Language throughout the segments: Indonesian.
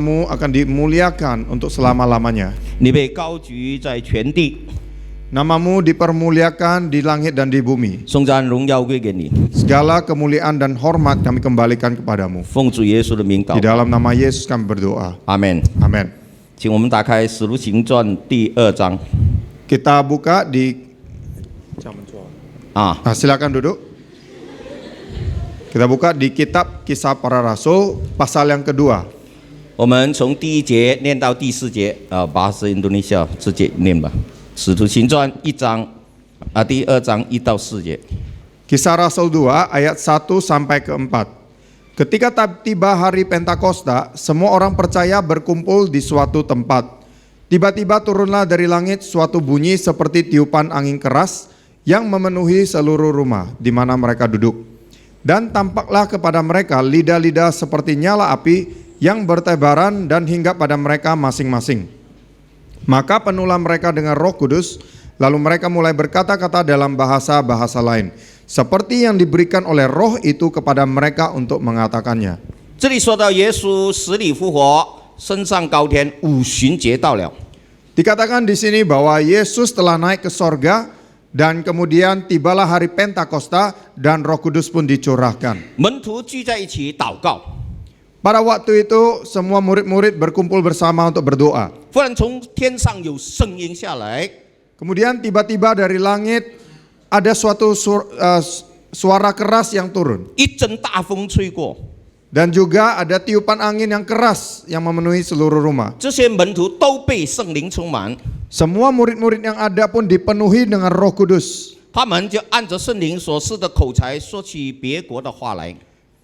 Kamu akan dimuliakan untuk selama-lamanya. 你被高举在全地， Namamu dipermuliakan di langit dan di bumi. 颂赞荣耀归给你。 Segala kemuliaan dan hormat kami kembalikan kepadamu. 奉主耶稣的名祷 Di 告， dalam nama Yesus kami berdoa. 阿门。 Amin. 请我们打开《使徒行传》第2章 Kita buka di silakan duduk. Kita buka di kitab Kisah Para Rasul pasal yang kedua. 我们从第1节念到第4节，巴士印度尼西亚直接念吧。《使徒行传》第2章1到4节。 Kisah Rasul 2 ayat 1 sampai ke 4. Ketika tiba hari Pentakosta, semua orang percaya berkumpul di suatu tempat. Tiba-tiba turunlah dari langit suatu bunyi seperti tiupan angin keras yang memenuhi seluruh rumah di mana mereka duduk. Dan tampaklah kepada mereka lidah-lidah seperti nyala api yang bertebaran dan hinggap pada mereka masing-masing. Maka penuhlah mereka dengan Roh Kudus, lalu mereka mulai berkata-kata dalam bahasa-bahasa lain, seperti yang diberikan oleh Roh itu kepada mereka untuk mengatakannya. 这里说到耶稣死里复活，升上高天，五旬节到了。 Dikatakan di sini bahwa Yesus telah naik ke sorga dan kemudian tibalah hari Pentakosta dan Roh Kudus pun dicurahkan. 门徒聚在一起祷告， Pada waktu itu semua murid-murid berkumpul bersama untuk berdoa. 忽然从天上有声音下来， Kemudian tiba-tiba dari langit ada suatu suara keras yang turun. 一阵大风吹过， Dan juga ada tiupan angin yang keras yang memenuhi seluruh rumah. 这些门徒都被圣灵充满， Semua murid-murid yang ada pun dipenuhi dengan Roh Kudus. 他们就按着圣灵所赐的口才说起别国的话来。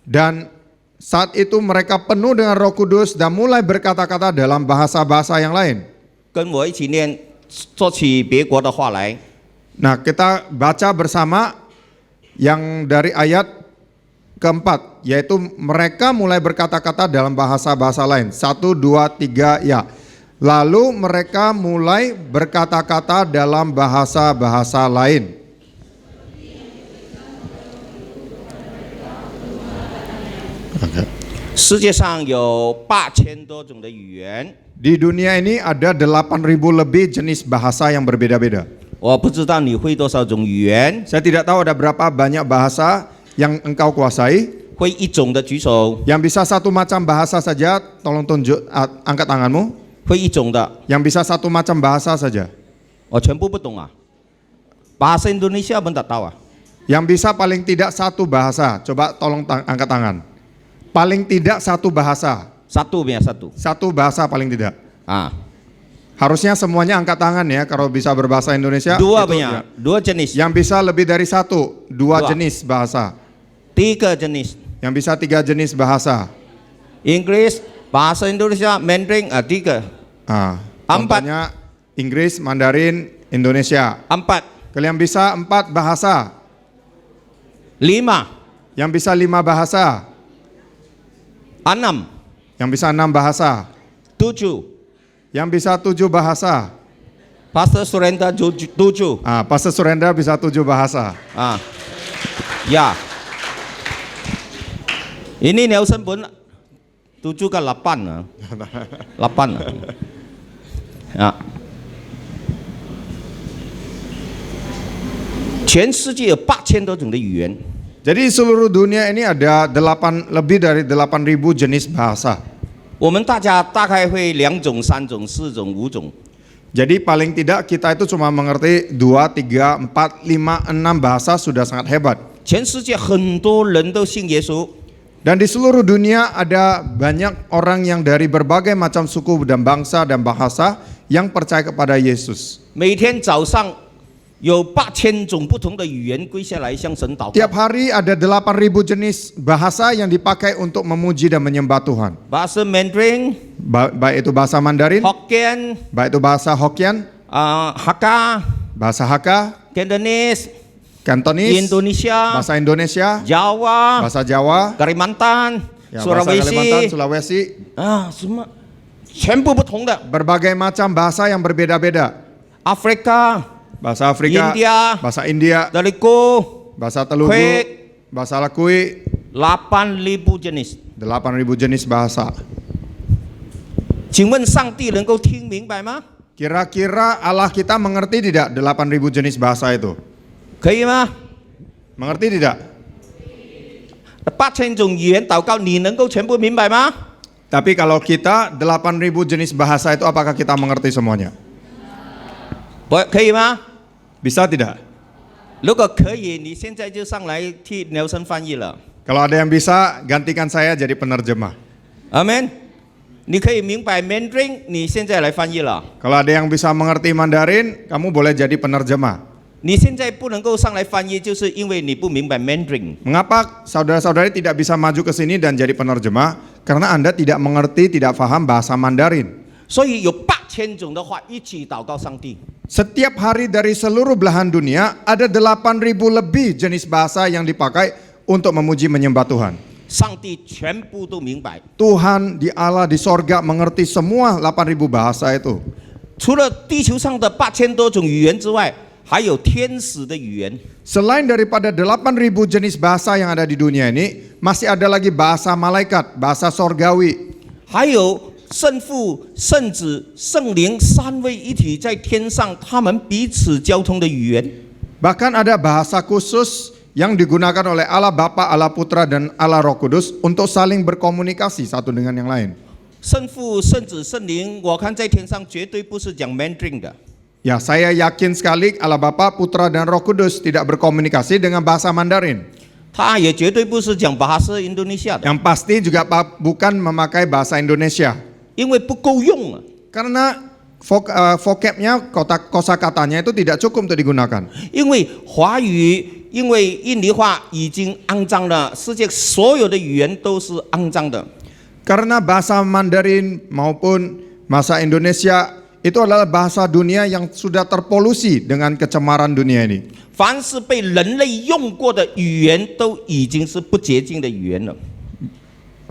Dan saat itu mereka penuh dengan Roh Kudus dan mulai berkata-kata dalam bahasa-bahasa yang lain. 跟我一起念，说起别国的话来。 Nah, kita baca bersama yang dari ayat keempat, yaitu mereka mulai berkata-kata dalam bahasa-bahasa lain. 1, 2, 3, ya. Lalu mereka mulai berkata-kata dalam bahasa-bahasa lain. 世界上有8000多种的语言， Di dunia ini ada 8.000 lebih jenis bahasa yang berbeda-beda. 我不知道你会多少种语言， Saya tidak tahu ada berapa banyak bahasa yang engkau kuasai. 会一种的举手， Yang bisa satu macam bahasa saja, tolong tunjuk, angkat tanganmu. 会一种的， Yang bisa satu macam bahasa saja. 我全部不懂啊。bahasa Indonesia pun tak tahu ah. Yang bisa paling tidak satu bahasa, coba tolong angkat tangan. Paling tidak satu bahasa. Satu punya satu. Satu bahasa paling tidak. Ah. Harusnya semuanya angkat tangan ya kalau bisa berbahasa Indonesia. Dua itu punya, ya. dua jenis. Yang bisa lebih dari satu, dua jenis bahasa. 3 jenis. Yang bisa 3 jenis bahasa. Inggris, bahasa Indonesia, Mandarin, 3. Contohnya Inggris, Mandarin, Indonesia. 4. Kalian bisa 4 bahasa. 5. Yang bisa 5 bahasa. 6. Yang bisa 6 bahasa. 7. Yang bisa 7 bahasa. Pastor Surenda 7. Pastor Surenda bisa 7 bahasa. Ya. Ini Nelson pun 7 ke 8 lah. 8 lah. Ya. 全世界有8000多种的语言。 Jadi seluruh dunia ini ada lebih dari 8.000 jenis bahasa. 我们大家大概会2种、3种、4种、5种。 Jadi paling tidak kita itu cuma mengerti 2, 3, 4, 5, 6 bahasa sudah sangat hebat. 全世界很多人都信耶稣。 Dan di seluruh dunia ada banyak orang yang dari berbagai macam suku dan bangsa dan bahasa yang percaya kepada Yesus. 每天早上有8000种不同的语言归下来向神祷告。 Tiap hari ada 8.000 jenis bahasa yang dipakai untuk memuji dan menyembah Tuhan. bahasa Mandarin, Baik itu bahasa Mandarin, Hokkien, baik itu bahasa Hokkien, Hakka, bahasa Hakka, Cantonese, Kantonis, Indonesia, bahasa Indonesia, Jawa, bahasa Jawa, Kalimantan, ya, bahasa Kalimantan, Sulawesi, Sulawesi, 什么全部不同的。 berbagai macam bahasa yang berbeda-beda. Afrika, Bahasa Afrika, India, bahasa India, Telugu, bahasa Telugu, Kwek, bahasa Lakui, 8.000 jenis. 8.000 jenis bahasa. 请问上帝能够听明白吗？ Kira-kira Allah kita mengerti tidak 8.000 jenis bahasa itu? 可以吗？ Mengerti tidak? 8000种语言祷告，你能够全部明白吗？ Tapi kalau kita 8.000 jenis bahasa itu apakah kita mengerti semuanya? 可以吗？ Bisa tidak? 如果可以，你现在就上来替Nelson翻译了。 Kalau ada yang bisa, gantikan saya jadi penerjemah. 阿门。你可以明白 Mandarin， 你现在来翻译了。 Kalau ada yang bisa mengerti Mandarin, kamu boleh jadi penerjemah. 你现在不能够上来翻译，就是因为你不明白 Mandarin。 Mengapa saudara-saudari tidak bisa maju ke sini dan jadi penerjemah? Karena Anda tidak mengerti, tidak paham bahasa Mandarin. 所以有8000种的话一起祷告上帝。 Setiap hari dari seluruh belahan dunia, ada 8.000 lebih jenis bahasa yang dipakai untuk memuji menyembah Tuhan. 上帝全部都明白。 Tuhan di Allah di sorga mengerti semua 8.000 bahasa itu. 除了地球上的8000多种语言之外，还有天使的语言。 Selain daripada 8.000 jenis bahasa yang ada di dunia ini, masih ada lagi bahasa malaikat, bahasa sorgawi. 还有圣父、圣子、圣灵三位一体在天上，他们彼此交通的语言。 Bahkan ada bahasa khusus yang digunakan oleh Allah Bapa, Allah Putra, dan Allah Roh Kudus untuk saling berkomunikasi satu dengan yang lain. 圣父、圣子、圣灵，我看在天上绝对不是讲 Mandarin 的。 Ya, saya yakin sekali Allah Bapa, Putra, dan Roh Kudus tidak berkomunikasi dengan bahasa Mandarin. 他也绝对不是讲bahasa Indonesia 的， Yang pasti juga bukan memakai bahasa Indonesia. 因为不够用啊。 Karena vocabnya, kosakatanya itu tidak cukup untuk digunakan. 因为华语，因为印尼话已经肮脏了，世界所有的语言都是肮脏的。 Karena bahasa Mandarin maupun bahasa Indonesia itu adalah bahasa dunia yang sudah terpolusi dengan kecemaran dunia ini. 凡是被人类用过的语言，都已经是不洁净的语言了。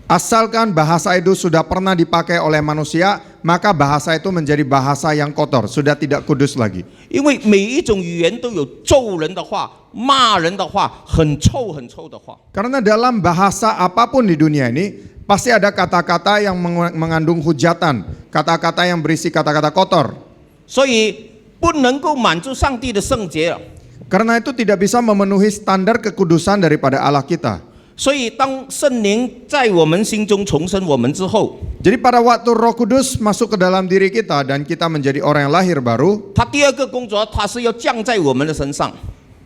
Asalkan bahasa itu sudah pernah dipakai oleh manusia, maka bahasa itu menjadi bahasa yang kotor, sudah tidak kudus lagi. 因为每一种语言都有咒人的话、骂人的话、很臭很臭的话。 Karena dalam bahasa apapun di dunia ini, pasti ada kata-kata yang mengandung hujatan, kata-kata yang berisi kata-kata kotor. 所以不能够满足上帝的圣洁了。 Karena itu tidak bisa memenuhi standar kekudusan daripada Allah kita. 所以当圣灵在我们心中重生我们之后， Jadi pada waktu Roh Kudus masuk ke dalam diri kita dan kita menjadi orang yang lahir baru, 他第二个工作，他是要降在我们的身上。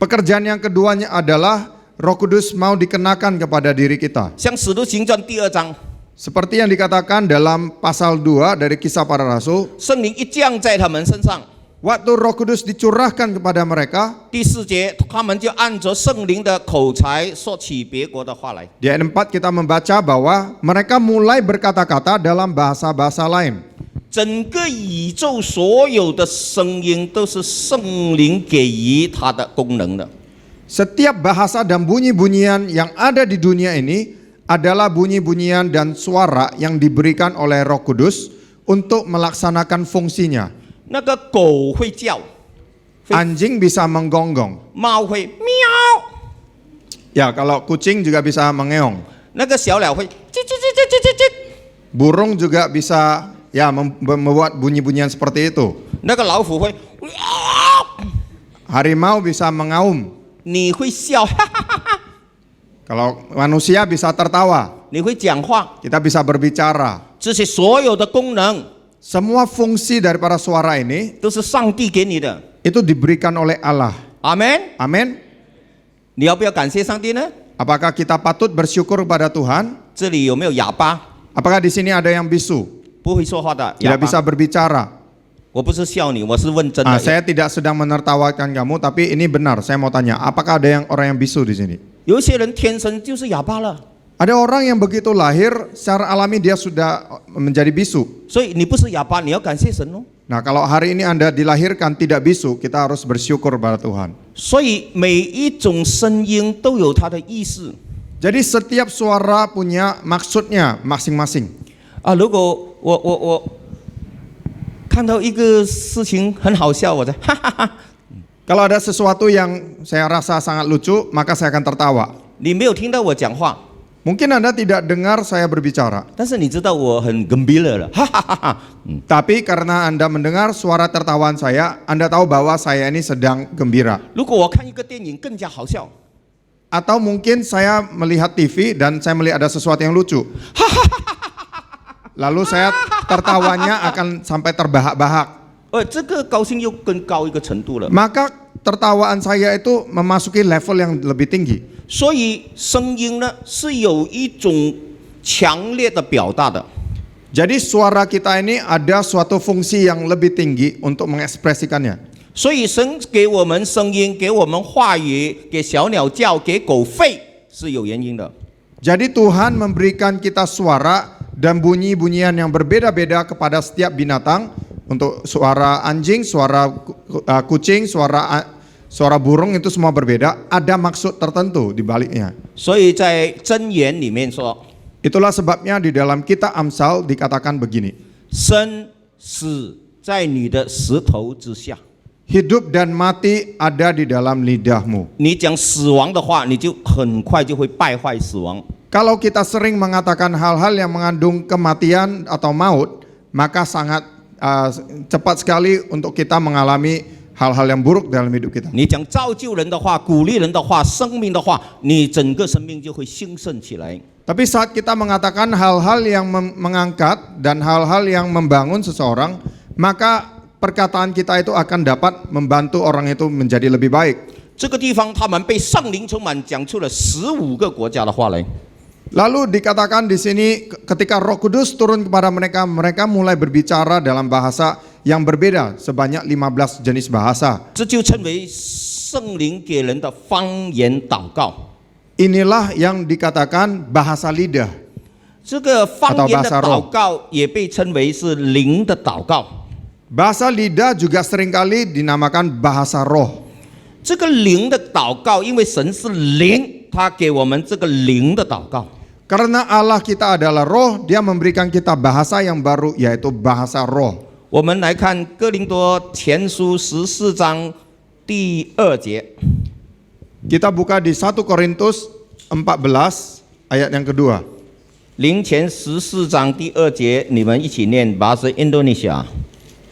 pekerjaan yang keduanya adalah Roh Kudus mau dikenakan kepada diri kita. 像使徒行传第2章， Seperti yang dikatakan dalam pasal 2 dari Kisah Para Rasul, 圣灵一降在他们身上， waktu Roh Kudus dicurahkan kepada mereka, 第4节，他们就按着圣灵的口才说起别国的话来。 di ayat 4 kita membaca bahwa mereka mulai berkata-kata dalam bahasa-bahasa lain. 整个宇宙所有的声音都是圣灵给予它的功能的。 Setiap bahasa dan bunyi-bunyian yang ada di dunia ini adalah bunyi-bunyian dan suara yang diberikan oleh Roh Kudus untuk melaksanakan fungsinya. 那个狗会叫， Anjing bisa menggonggong. 猫会喵， Ya, kalau kucing juga bisa mengeong. 那个小鸟会叽叽叽叽叽叽叽， Burung juga bisa ya membuat bunyi-bunyian seperti itu. 那个老虎会， Harimau bisa mengaum. 你会笑，哈哈哈哈， Kalau manusia bisa tertawa, 你会讲话， kita bisa berbicara. 这些所有的功能 Semua fungsi daripada suara ini 都是上帝给你的。 itu diberikan oleh Allah. 阿门。 Amin. 你要不要感谢上帝呢？ Apakah kita patut bersyukur kepada Tuhan? 这里有没有哑巴？ Apakah di sini ada yang bisu? 不会说话的哑 Tidak bisa 巴。 berbicara. 我不是笑你，我是问真的。 Saya tidak sedang menertawakan kamu, tapi ini benar. Saya mau tanya, apakah ada orang yang bisu di sini? 有一些人天生就是哑巴了， Ada orang yang begitu lahir secara alami dia sudah menjadi bisu. 所以你不是哑巴，你要感谢神哦。 Nah, kalau hari ini Anda dilahirkan tidak bisu, kita harus bersyukur pada Tuhan. 所以每一种声音都有它的意思 Jadi setiap suara punya maksudnya masing-masing. 啊。如果我看到一个事情很好笑，我在哈哈哈。 Kalau ada sesuatu yang saya rasa sangat lucu, maka saya akan tertawa. 你没有听到我讲话， Mungkin Anda tidak dengar saya berbicara, 但是你知道我很 gembira 了，哈哈哈哈。tapi karena Anda mendengar suara tertawaan saya, Anda tahu bahwa saya ini sedang gembira. 如果我看一个电影更加好笑， Atau mungkin saya melihat TV dan saya melihat ada sesuatu yang lucu. Lalu saya tertawanya akan sampai terbahak-bahak. 这个高兴又更高一个程度了。 Maka tertawaan saya itu memasuki level yang lebih tinggi. 所以声音呢是有一种强烈的表达的。 Jadi suara kita ini ada suatu fungsi yang lebih tinggi untuk mengekspresikannya. 所以神给我们声音，给我们话语，给小鸟叫，给狗吠，是有原因的。 Jadi Tuhan memberikan kita suara dan bunyi-bunyian yang berbeda-beda kepada setiap binatang. Untuk suara anjing, suara kucing, suara burung itu semua berbeda. Ada maksud tertentu di baliknya. 所以在箴言里面说， Itulah sebabnya di dalam kitab Amsal dikatakan begini. 生死在你的舌头之下。 Hidup dan mati ada di dalam lidahmu. 你讲死亡的话，你就很快就会败坏死亡。 Kalau kita sering mengatakan hal-hal yang mengandung kematian atau maut, maka sangat cepat sekali untuk kita mengalami hal-hal yang buruk dalam hidup kita. 你讲造就人的话，鼓励人的话，生命的话，你整个生命就会兴盛起来。 Tapi saat kita mengatakan hal-hal yang mengangkat dan hal-hal yang membangun seseorang, maka perkataan kita itu akan dapat membantu orang itu menjadi lebih baik. 这个地方他们被圣灵充满，讲出了15个国家的话来。 Lalu dikatakan di sini ketika Roh Kudus turun kepada mereka, mereka mulai berbicara dalam bahasa yang berbeda sebanyak 15 jenis bahasa. 这就称为圣灵给人的方言祷告。 Inilah yang dikatakan bahasa lidah. 这个方言的祷告也被称为是灵的祷告。 Bahasa lidah juga seringkali dinamakan bahasa roh. 这个灵的祷告，因为神是灵，他给我们这个灵的祷告。 Karena Allah kita adalah roh, Dia memberikan kita bahasa yang baru, yaitu bahasa roh. 我们来看哥林多前书14章第2节。 Kita buka di 1 Korintus 14 ayat yang kedua. 林前14章第2节，你们一起念，Bahasa Indonesia。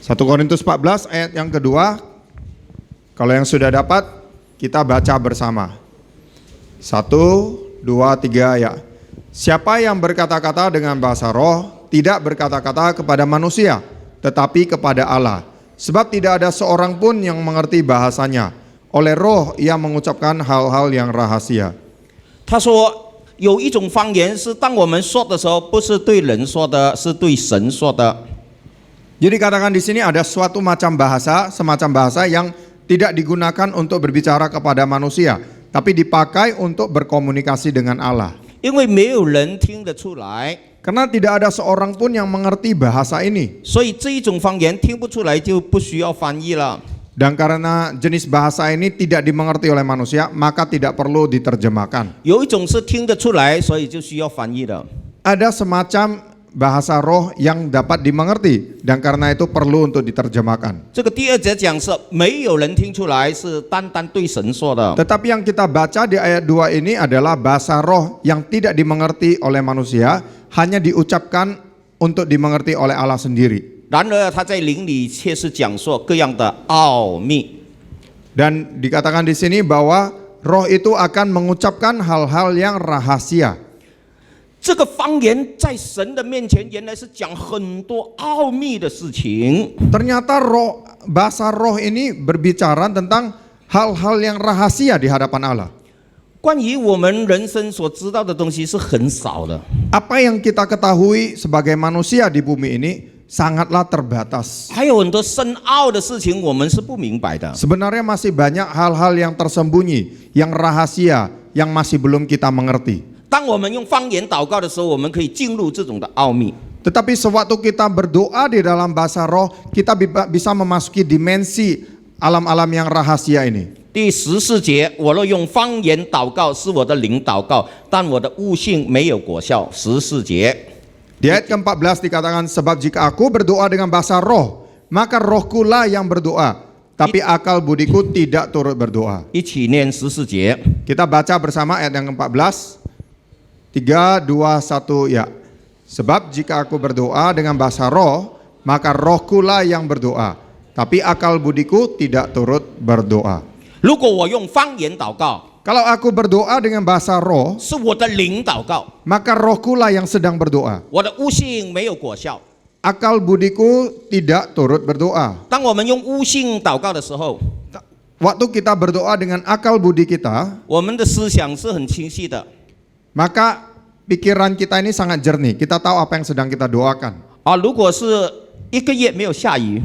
1 Korintus 14 ayat yang kedua. Kalau yang sudah dapat, kita baca bersama. 1, 2, 3 ya. Siapa yang berkata-kata dengan bahasa roh, tidak berkata-kata kepada manusia, tetapi kepada Allah. Sebab tidak ada seorang pun yang mengerti bahasanya. Oleh roh ia mengucapkan hal-hal yang rahasia. 他说有一种方言是当我们说的时候，不是对人说的，是对神说的。 Jadi katakan di sini ada suatu macam bahasa, semacam bahasa yang tidak digunakan untuk berbicara kepada manusia, tapi dipakai untuk berkomunikasi dengan Allah. 因为没有人听得出来， Karena tidak ada seorang pun yang mengerti bahasa ini. 所以这一种方言听不出来就不需要翻译了。 Dan karena jenis bahasa ini tidak dimengerti oleh manusia, maka tidak perlu diterjemahkan. 有一种是听得出来，所以就需要翻译的。 Ada semacam bahasa roh yang dapat dimengerti, dan karena itu perlu untuk diterjemahkan. 这个第2节讲是没有人听出来，是单单对神说的。 Tetapi yang kita baca di ayat 2 ini adalah bahasa roh yang tidak dimengerti oleh manusia, hanya diucapkan untuk dimengerti oleh Allah sendiri. 然而他在灵里却是讲说各样的奥秘。 Dan dikatakan di sini bahwa roh itu akan mengucapkan hal-hal yang rahasia. 这个方言在神的面前原来是讲很多奥秘的事情。 Ternyata bahasa roh ini berbicara tentang hal-hal yang rahasia di hadapan Allah. 关于我们人生所知道的东西是很少的。 Apa yang kita ketahui sebagai manusia di bumi ini sangatlah terbatas. 还有很多深奥的事情我们是不明白的。 Sebenarnya masih banyak hal-hal yang tersembunyi, yang rahasia, yang masih belum kita mengerti. 当我们用方言祷告的时候，我们可以进入这种的奥秘。 Tetapi sewaktu kita berdoa di dalam bahasa roh, kita bisa memasuki dimensi alam-alam yang rahasia ini. 第14节，我若用方言祷告，是我的灵祷告，但我的悟性没有果效。14节， Di ayat ke-14 dikatakan, sebab jika aku berdoa dengan bahasa roh, maka rohkulah yang berdoa, tapi akal budiku tidak turut berdoa. 一起念14节。 Kita baca bersama ayat yang ke-14. 3, 2, 1, ya. Sebab jika aku berdoa dengan bahasa roh, maka rohku lah yang berdoa, tapi akal budiku tidak turut berdoa. 如果我用方言祷告， Kalau aku berdoa dengan bahasa roh, 是我的灵祷告， maka rohku lah yang sedang berdoa. 我的悟性没有果效。 Akal budiku tidak turut berdoa. 当我们用悟性祷告的时候， Waktu kita berdoa dengan akal budi kita, 我们的思想是很清晰的。 maka pikiran kita ini sangat jernih. Kita tahu apa yang sedang kita doakan. 如果是1个月没有下雨，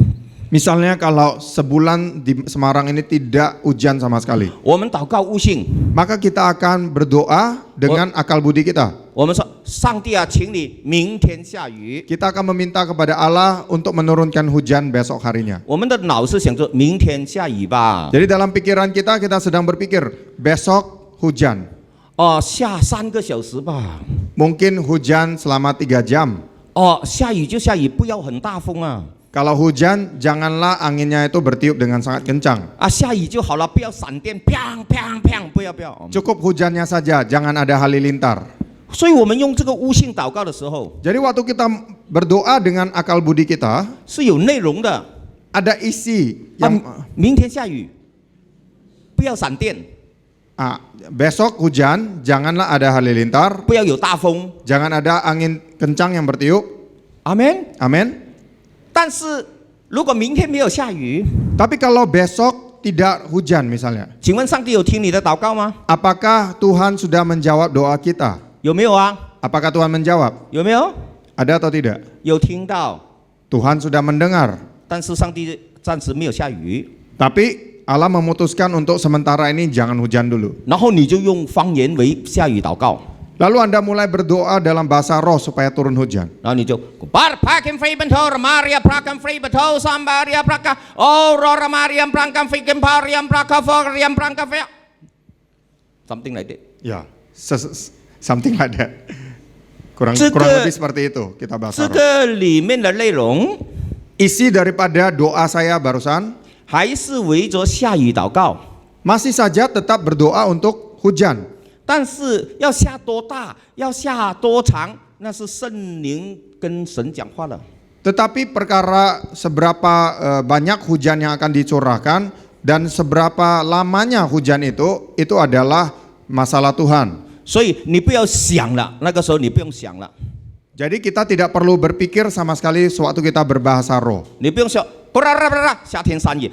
Misalnya kalau sebulan di Semarang ini tidak hujan sama sekali, 我们祷告悟性， maka kita akan berdoa dengan akal budi kita. 我们说上帝啊，请你明天下雨。 Kita akan meminta kepada Allah untuk menurunkan hujan besok harinya. 我们的脑是想着明天下雨吧， Jadi dalam pikiran kita sedang berpikir besok hujan. 下3个小时吧， Mungkin hujan selama 3 jam. 下雨就下雨，不要很大风啊， Kalau hujan janganlah anginnya itu bertiup dengan sangat kencang. 下雨就好了，不要闪电，砰砰砰，不要。 Cukup hujannya saja, jangan ada halilintar. 所以我们用这个悟性祷告的时候， Jadi waktu kita berdoa dengan akal budi kita, 是有内容的。 ada isi yang 明天下雨，不要闪电， besok hujan, janganlah ada halilintar, 不要有大风。 jangan ada angin kencang yang bertiup. 阿门。 Amin. 但是如果明天没有下雨， Tapi kalau besok tidak hujan misalnya, 请问上帝有听你的祷告吗？ apakah Tuhan sudah menjawab doa kita? 有没有啊？ Apakah Tuhan menjawab? 有没有？ Ada atau tidak? 有听到， Tuhan sudah mendengar. 但是上帝暂时没有下雨， Tapi Allah memutuskan untuk sementara ini jangan hujan dulu. 然后你就用方言为下雨祷告， Lalu Anda mulai berdoa dalam bahasa roh supaya turun hujan. 然后你就巴帕根飞奔头，Maria 帕根飞奔头，Sambaria 帕卡，Rora Maria 帕根飞根Pariam 帕卡 Foriam 帕卡飞，something like that。 Ya, something like that. Kurang Juga- lebih seperti itu kita bahasa 这 roh. 个里面的内容 Isi daripada doa saya barusan 还是围着下雨祷告， masih saja tetap berdoa untuk hujan. 但是要下多大，要下多长，那是圣灵跟神讲话了。 Tetapi perkara seberapa banyak hujan yang akan dicurahkan dan seberapa lamanya hujan itu adalah masalah Tuhan. 所以你不要想了，那个时候你不用想了， Jadi kita tidak perlu berpikir sama sekali sewaktu kita berbahasa roh. 你不用想，夏天3月，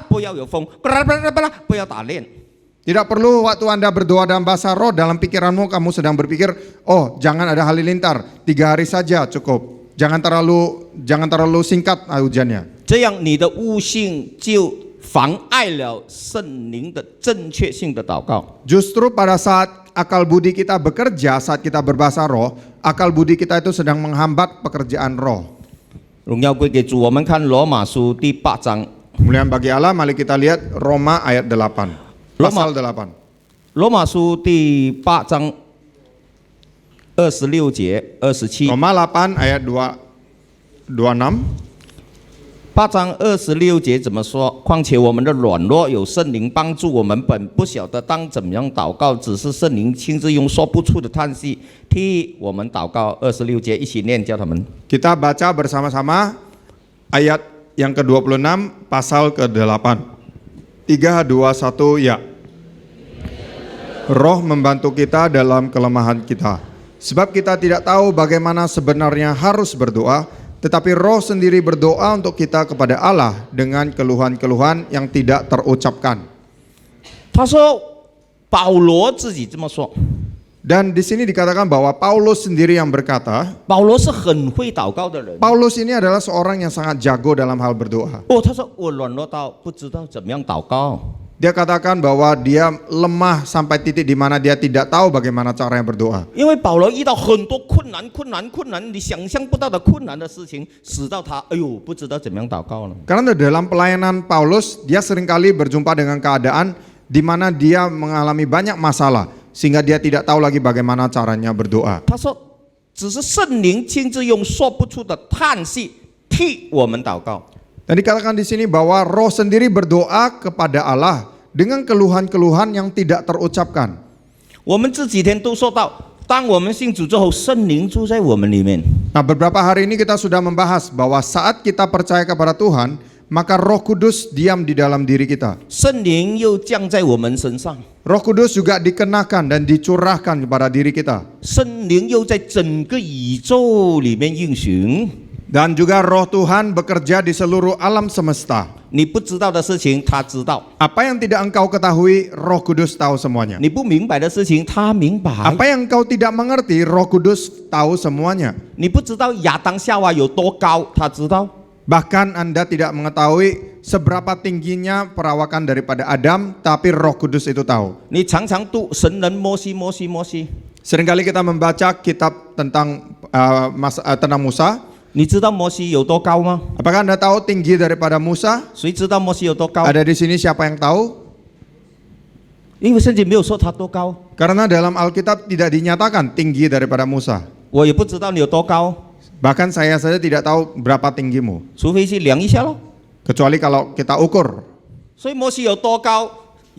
不要有风，不要打链。 Tidak perlu waktu Anda berdoa dalam bahasa roh, dalam pikiranmu kamu sedang berpikir, oh jangan ada halilintar, 3 hari saja cukup. Jangan terlalu singkat hujannya. 这样你的悟性就妨碍了圣灵的正确性的祷告。 Justru pada saat akal budi kita bekerja, saat kita berbahasa roh, akal budi kita itu sedang menghambat pekerjaan roh. 荣耀归给主。我们看罗马书第8章， Kemuliaan bagi Allah, mari kita lihat Roma ayat 8. Pasal 8. 罗马书第8章26节、27。 Roma 8 ayat 26. 8章26节怎么说？况且我们的软弱有圣灵帮助，我们本不晓得当怎样祷告，只是圣灵亲自用说不出的叹息替我们祷告。26节一起念，叫他们。 Kita baca bersama-sama ayat yang ke-26 pasal ke-8. 3, 2, 1, ya. Roh membantu kita dalam kelemahan kita. Sebab kita tidak tahu bagaimana sebenarnya harus berdoa, tetapi Roh sendiri berdoa untuk kita kepada Allah dengan keluhan-keluhan yang tidak terucapkan. 他说，保罗自己这么说。 Dan di sini dikatakan bahwa Paulus sendiri yang berkata, 保罗是很会祷告的人。 Paulus ini adalah seorang yang sangat jago dalam hal berdoa. 他说我软弱到不知道怎么样祷告。 Dia katakan bahwa dia lemah sampai titik di mana dia tidak tahu bagaimana caranya berdoa. 因为保罗遇到很多困难，你想象不到的困难的事情，使到他不知道怎么样祷告了。 Karena dalam pelayanan Paulus, dia seringkali berjumpa dengan keadaan di mana dia mengalami banyak masalah sehingga dia tidak tahu lagi bagaimana caranya berdoa. 他说，只是圣灵亲自用说不出的叹息替我们祷告。 Dan dikatakan di sini bahwa Roh sendiri berdoa kepada Allah dengan keluhan-keluhan yang tidak terucapkan. 我们这几天都说到当我们信主之后，圣灵住在我们里面。 Nah, beberapa hari ini kita sudah membahas bahwa saat kita percaya kepada Tuhan, maka Roh Kudus diam di dalam diri kita. 圣灵又降在我们身上， Roh Kudus juga dikenakan dan dicurahkan kepada diri kita. 圣灵又在整个宇宙里面运行。 Dan juga Roh Tuhan bekerja di seluruh alam semesta. 你不知道的事情，他知道； Apa yang tidak engkau ketahui, Roh Kudus tahu semuanya. 你不明白的事情，他明白； Apa yang engkau tidak mengerti, Roh Kudus tahu semuanya. 你不知道亚当夏娃有多高，他知道； Bahkan Anda tidak mengetahui seberapa tingginya perawakan daripada Adam, tapi Roh Kudus itu tahu. 你常常读神人摩西，摩西，摩西。 Seringkali kita membaca kitab tentang tentang Musa. 你知道摩西有多高吗？ Apakah Anda tahu tinggi daripada Musa? 谁知道摩西有多高？ Ada di sini siapa yang tahu? 因为圣经没有说他多高， Karena dalam Alkitab tidak dinyatakan tinggi daripada Musa. 我也不知道你有多高， Bahkan saya saja tidak tahu berapa tinggimu. 除非去量一下咯。 Kecuali kalau kita ukur. 所以摩西有多高，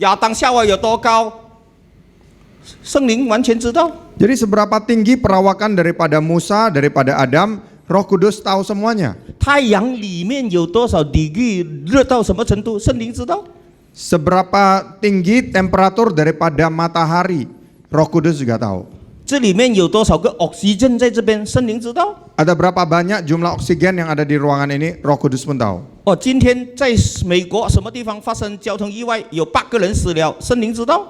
亚当夏娃有多高，圣灵完全知道。 Jadi seberapa tinggi perawakan daripada Musa, daripada Adam, Roh Kudus tahu semuanya. 太阳里面有多少degree，热到什么程度，圣灵知道。 Seberapa tinggi temperatur daripada matahari, Roh Kudus juga tahu. 这里面有多少个 oxygen 在这边，圣灵知道。 Ada berapa banyak jumlah oksigen yang ada di ruangan ini, Roh Kudus pun tahu. 哦，今天在美国什么地方发生交通意外，有8个人死了，圣灵知道。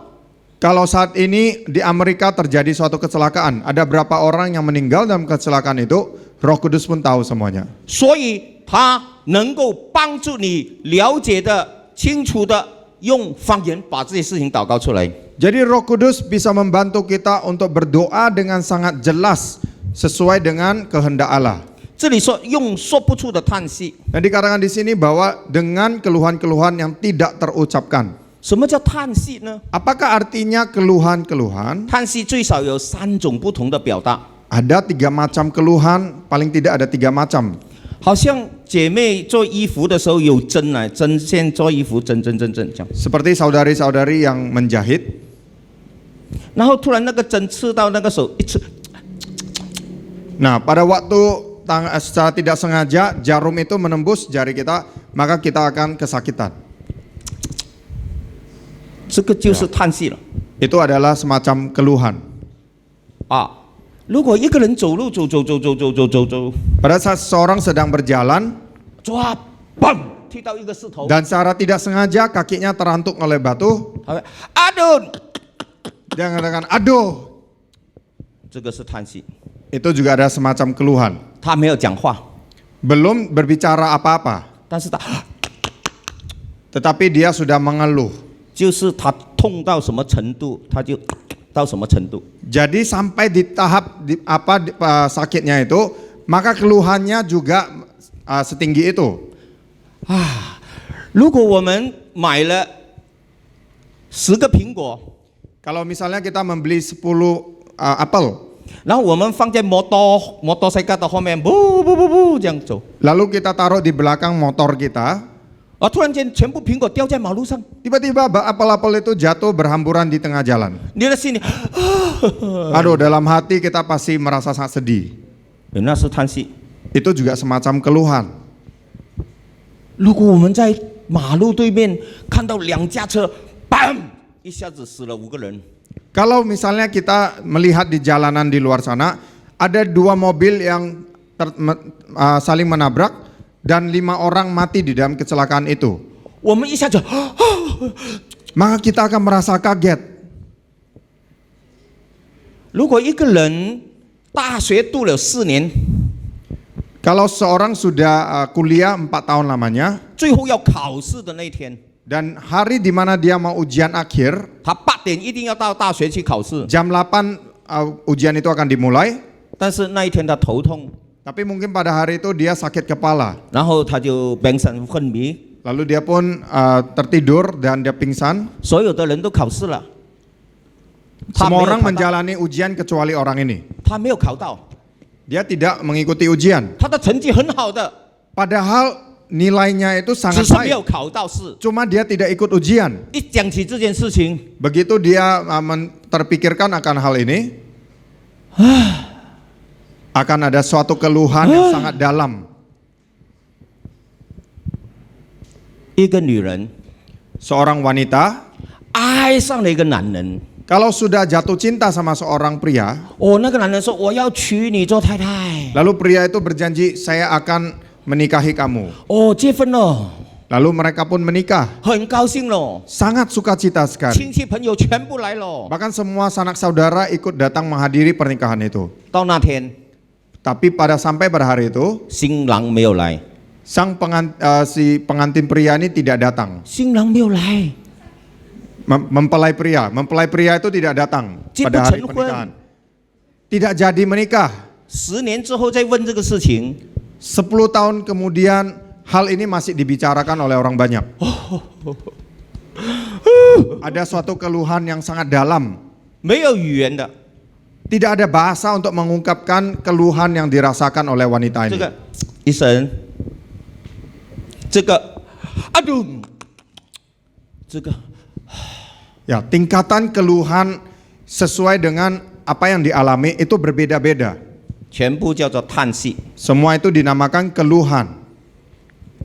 Kalau saat ini di Amerika terjadi suatu kecelakaan, ada berapa orang yang meninggal dalam kecelakaan itu, Roh Kudus pun tahu semuanya. 所以他能够帮助你了解的清楚的用方言把这些事情祷告出来。 Jadi Roh Kudus bisa membantu kita untuk berdoa dengan sangat jelas sesuai dengan kehendak Allah. 这里说用说不出的叹息， Dan dikatakan di sini bahwa dengan keluhan-keluhan yang tidak terucapkan. 什么叫叹息呢？ Apakah artinya keluhan-keluhan? 叹息最少有3种不同的表达， Ada 3 macam keluhan, paling tidak ada 3 macam. 好像姐妹做衣服的时候有针来针线做衣服，针这样， Seperti saudari-saudari yang menjahit. 然后突然那个针刺到那个手，一刺， Nah, pada waktu secara tidak sengaja jarum itu menembus jari kita, maka kita akan kesakitan. 这个就是叹息了 Itu adalah semacam keluhan. 啊！如果一个人走路走， Pada saat seseorang sedang berjalan 抓，嘣，踢到一个石头， dan secara tidak sengaja kakinya terantuk oleh batu, 他会aduh， dia mengatakan, aduh. 这个是叹息， Itu juga ada semacam keluhan. 他没有讲话， Belum berbicara apa-apa, 但是他 tetapi dia sudah mengeluh. 就是他痛到什么程度，他就到什么程度。 Jadi sampai di tahap sakitnya itu, maka keluhannya juga setinggi itu. 如果我们买了10个苹果， Kalau misalnya kita membeli 10 apel, 然后我们放在摩托车的后面，不这样走， lalu kita taruh di belakang motor kita, 啊，突然间全部苹果掉在马路上， tiba-tiba apel-apel itu jatuh berhamburan di tengah jalan. 你的心里， Aduh, dalam hati kita pasti merasa sangat sedih. 那是叹息。 Itu juga semacam keluhan. 如果我们在马路对面看到2架车，bam，一下子死了5个人。 Kalau misalnya kita melihat di jalanan di luar sana, ada 2 mobil yang saling menabrak dan 5 orang mati di dalam kecelakaan itu. 我们一下子， Maka kita akan merasa kaget. 如果一个人大学读了4年， Kalau seorang sudah kuliah 4 tahun lamanya, 最后要考试的那天， dan hari di mana dia mau ujian akhir, 他8点一定要到大学去考试， jam 8 ujian itu akan dimulai, 但是那一天他头痛， tapi mungkin pada hari itu dia sakit kepala. 然后他就精神昏迷， Lalu dia pun tertidur dan dia pingsan. 所有的人都考试了， Semua orang menjalani ujian kecuali orang ini. 他没有考到， Dia tidak mengikuti ujian. 他的成绩很好的， Padahal nilainya itu 只 sangat 是没有 baik. 考到试。 Cuma dia tidak ikut ujian. 一讲起这件事情， Begitu dia terpikirkan akan hal ini, Akan ada suatu keluhan yang sangat dalam. 一个女人 Seorang wanita 爱上了一个男人， kalau sudah jatuh cinta sama seorang pria, 那个男人说我要娶你做太太， lalu pria itu berjanji saya akan menikahi kamu. 结婚了， Lalu mereka pun menikah. 很高兴了， Sangat sukacita sekali. 亲戚朋友全部来了。 Bahkan semua sanak saudara ikut datang menghadiri pernikahan itu. 到那天， Tapi sampai pada hari itu, 新郎没有来， si pengantin pria ini tidak datang. 新郎没有来， Mempelai pria itu tidak datang pada hari pernikahan. Tidak jadi menikah. 10年之后再问这个事情， 10 tahun kemudian hal ini masih dibicarakan oleh orang banyak. Ada suatu keluhan yang sangat dalam. 没有语言的， Tidak ada bahasa untuk mengungkapkan keluhan yang dirasakan oleh wanita 这 ini. 个医生，这个，aduh，这个。 Ya, tingkatan keluhan sesuai dengan apa yang dialami itu berbeda-beda. 全部叫做叹息。 Semua itu dinamakan keluhan.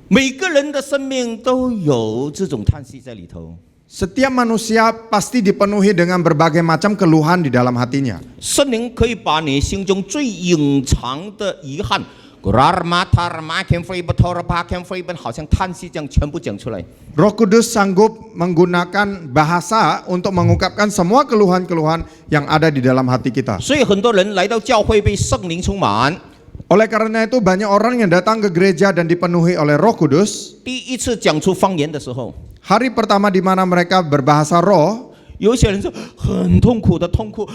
每个人的生命都有这种叹息在里头。 Setiap manusia pasti dipenuhi dengan berbagai macam keluhan di dalam hatinya. 圣灵可以把你心中最隐藏的遗憾，好像叹息这样全部讲出来。 Roh Kudus sanggup menggunakan bahasa untuk mengungkapkan semua keluhan-keluhan yang ada di dalam hati kita. 所以很多人来到教会被圣灵充满， Oleh karena itu banyak orang yang datang ke gereja dan dipenuhi oleh Roh Kudus. 第一次讲出方言的时候， Hari pertama di mana mereka berbahasa roh, 有些人说很痛苦的痛苦，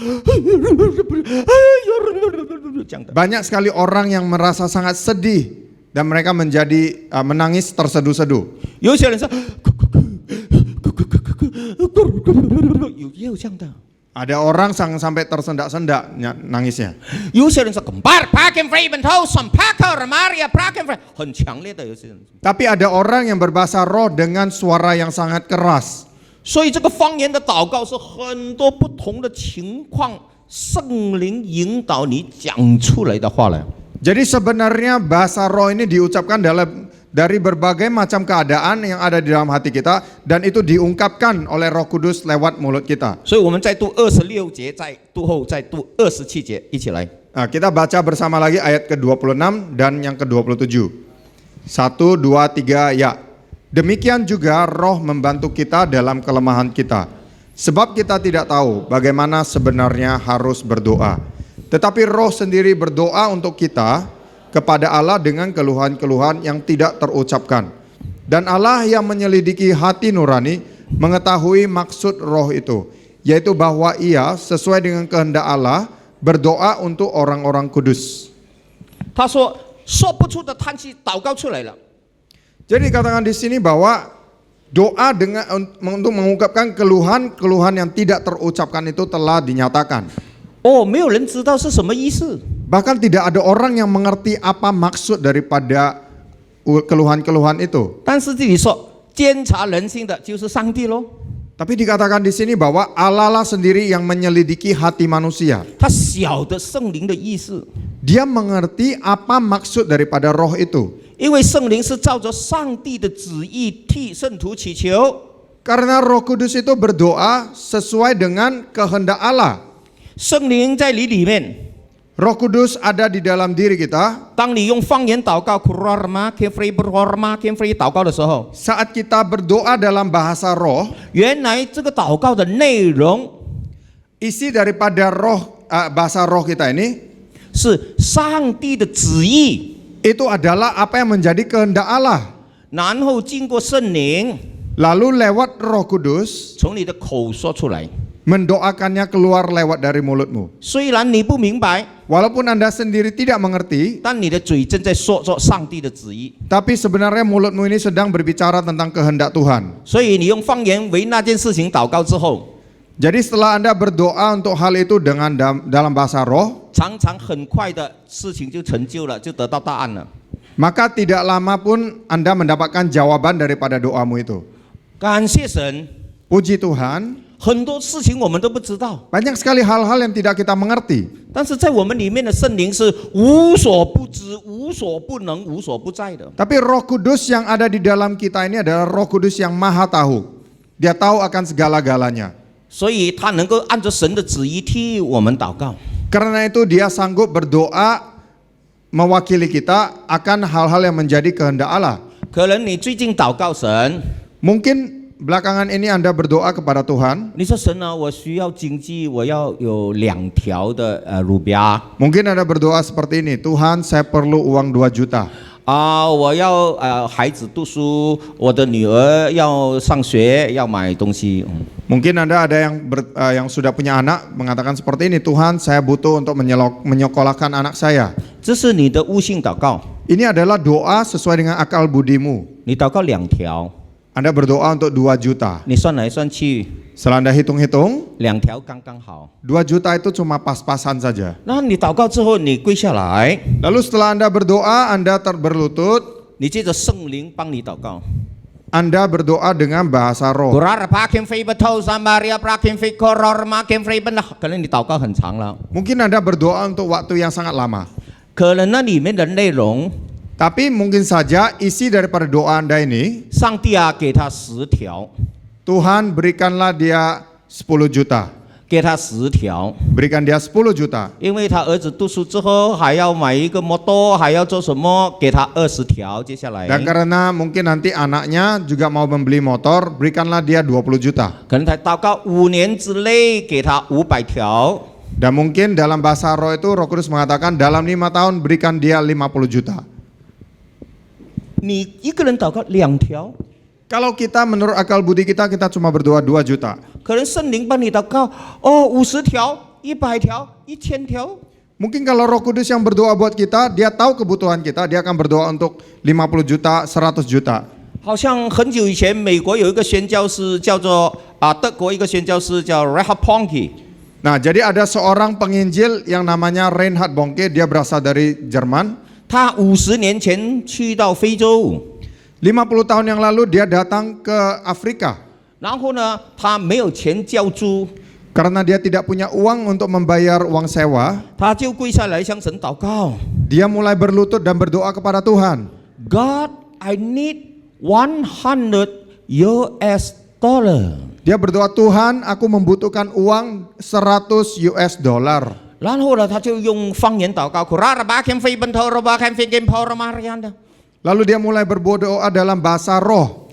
讲的。 banyak sekali orang yang merasa sangat sedih dan mereka menjadi menangis terseduh-seduh. 有些人说，也有这样的。 Ada orang sampai tersendak-sendak nangisnya. 有些人说，很强烈的有些人。 Tapi ada orang yang berbahasa roh dengan suara yang sangat keras. 所以这个方言的祷告是很多不同的情况，圣灵引导你讲出来的话来。 Jadi sebenarnya bahasa roh ini diucapkan dari berbagai macam keadaan yang ada di dalam hati kita dan itu diungkapkan oleh Roh Kudus lewat mulut kita. 所以我们再读26节，再读后再读27节，一起来。 Nah, kita baca bersama lagi ayat ke-26 dan yang ke-27. 1, 2, 3, ya. Demikian juga roh membantu kita dalam kelemahan kita. Sebab kita tidak tahu bagaimana sebenarnya harus berdoa. Tetapi roh sendiri berdoa untuk kita kepada Allah dengan keluhan-keluhan yang tidak terucapkan. Dan Allah yang menyelidiki hati nurani mengetahui maksud roh itu, yaitu bahwa ia sesuai dengan kehendak Allah berdoa untuk orang-orang kudus. 他说说不出的叹息，祷告出来了。 Jadi katakan di sini bahwa doa untuk mengungkapkan keluhan-keluhan yang tidak terucapkan itu telah dinyatakan. 没有人知道是什么意思。 Bahkan tidak ada orang yang mengerti apa maksud daripada keluhan-keluhan itu. 但是这里说，监察人心的就是上帝咯。 Tapi dikatakan di sini bahwa Allah lah sendiri yang menyelidiki hati manusia. 他晓得圣灵的意思， Dia mengerti apa maksud daripada roh itu. 因为圣灵是照着上帝的旨意替圣徒祈求。 Karena Roh Kudus itu berdoa sesuai dengan kehendak Allah. 圣灵在你里面， Roh Kudus ada di dalam diri kita. 当你用方言祷告祷告的时候， Saat kita berdoa dalam bahasa roh, 原来这个祷告的内容 isi daripada bahasa roh kita ini 是上帝的旨意， itu adalah apa yang menjadi kehendak Allah. 然后经过圣灵 Lalu lewat Roh Kudus 从你的口说出来。 mendoakannya keluar lewat dari mulutmu. 虽然你不明白， Walaupun Anda sendiri tidak mengerti, 但你的嘴正在说着上帝的旨意， tapi sebenarnya mulutmu ini sedang berbicara tentang kehendak Tuhan. 所以你用方言为那件事情祷告之后， Jadi setelah Anda berdoa untuk hal itu dengan dalam bahasa roh, 常常很快的事情就成就了，就得到答案了。 maka tidak lama pun Anda mendapatkan jawaban daripada doamu itu. 感谢神， Puji Tuhan, 很多事情我们都不知道， Banyak sekali hal-hal yang tidak kita mengerti. 但是在我们里面的圣灵是无所不知、无所不能、无所不在的。 Tapi Roh Kudus yang ada di dalam kita ini adalah Roh Kudus yang maha tahu. Dia tahu akan segala-galanya. 所以他能够按照神的旨意替我们祷告。 Karena itu dia sanggup berdoa mewakili kita akan hal-hal yang menjadi kehendak Allah. 可能你最近祷告神， Mungkin belakangan ini Anda berdoa kepada Tuhan. 你说神啊，我需要经济，我要有2条的乳标 Mungkin Anda berdoa seperti ini, Tuhan saya perlu uang 2 juta. 啊，我要孩子读书，我的女儿要上学，要买东西。 Mungkin Anda ada yang sudah punya anak mengatakan seperti ini, Tuhan saya butuh untuk menyekolahkan anak saya. 这是你的悟性祷告， Ini adalah doa sesuai dengan akal budimu. 你祷告2条， Anda berdoa untuk 2 juta. 你算来算去， Setelah Anda hitung-hitung, 2条刚刚好。 2 juta itu cuma pas-pasan saja. 那你祷告之后，你跪下来， Lalu setelah Anda berdoa, Anda berlutut, 你借着圣灵帮你祷告。 Anda berdoa dengan bahasa roh. 可能你祷告很长了， Mungkin Anda berdoa untuk waktu yang sangat lama. 可能那里面的内容， Tapi mungkin saja isi daripada doa Anda ini, 上帝啊给他10条， Tuhan berikanlah dia 10 juta. 给他10条， Berikan dia 10 juta. 因为他儿子读书之后还要买一个摩托，还要做什么，给他20条。接下来， Dan karena mungkin nanti anaknya juga mau membeli motor, berikanlah dia 20 juta. 可能他祷告5年之内给他500条。 Dan mungkin dalam bahasa roh itu Roh Kudus mengatakan dalam 5 tahun berikan dia 50 juta. 你一个人祷告2条， Kalau kita menurut akal budi kita cuma berdoa 2 juta. 可能圣灵帮你祷告哦50条、100条、1000条。 Mungkin kalau Roh Kudus yang berdoa buat kita, dia tahu kebutuhan kita, dia akan berdoa untuk 50 juta, 100 juta. 好像很久以前，美国有一个宣教师叫做德国一个宣教师叫 Reinhard Bonnke。 Nah, jadi ada seorang penginjil yang namanya Reinhard Bonnke, dia berasal dari Jerman. 他50年前去到非洲， 50 tahun yang lalu dia datang ke Afrika. 然后呢，他没有钱交租， Karena dia tidak punya uang untuk membayar uang sewa, 他就跪下来向神祷告 dia mulai berlutut dan berdoa kepada Tuhan. ：God, I need 100 US dollar。 Dia berdoa, Tuhan aku membutuhkan uang 100 US dollar. 然后呢，他就用方言祷告。Lalu dia mulai berdoa dalam bahasa roh.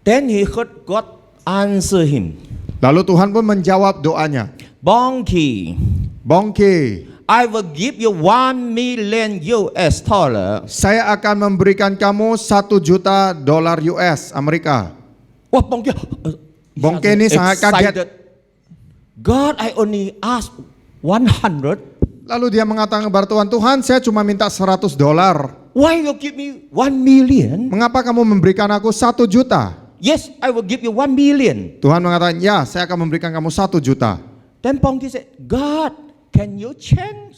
Then he heard God answer him. Lalu Tuhan pun menjawab doanya. Bonnke, Bonnke, I will give you 1 million US dollar. saya akan memberikan kamu 1 juta dolar US Amerika. Wah, Bonnke, Bonnke ini sangat kaget. excited. God, I only ask 100. Lalu dia mengatakan kepada Tuhan, Tuhan saya cuma minta 100 dolar. Why you give me 1 million? Mengapa kamu memberikan aku 1 juta? Yes, I will give you 1 million. Tuhan mengatakan, ya saya akan memberikan kamu 1 juta. Then Bonnke said, God, can you change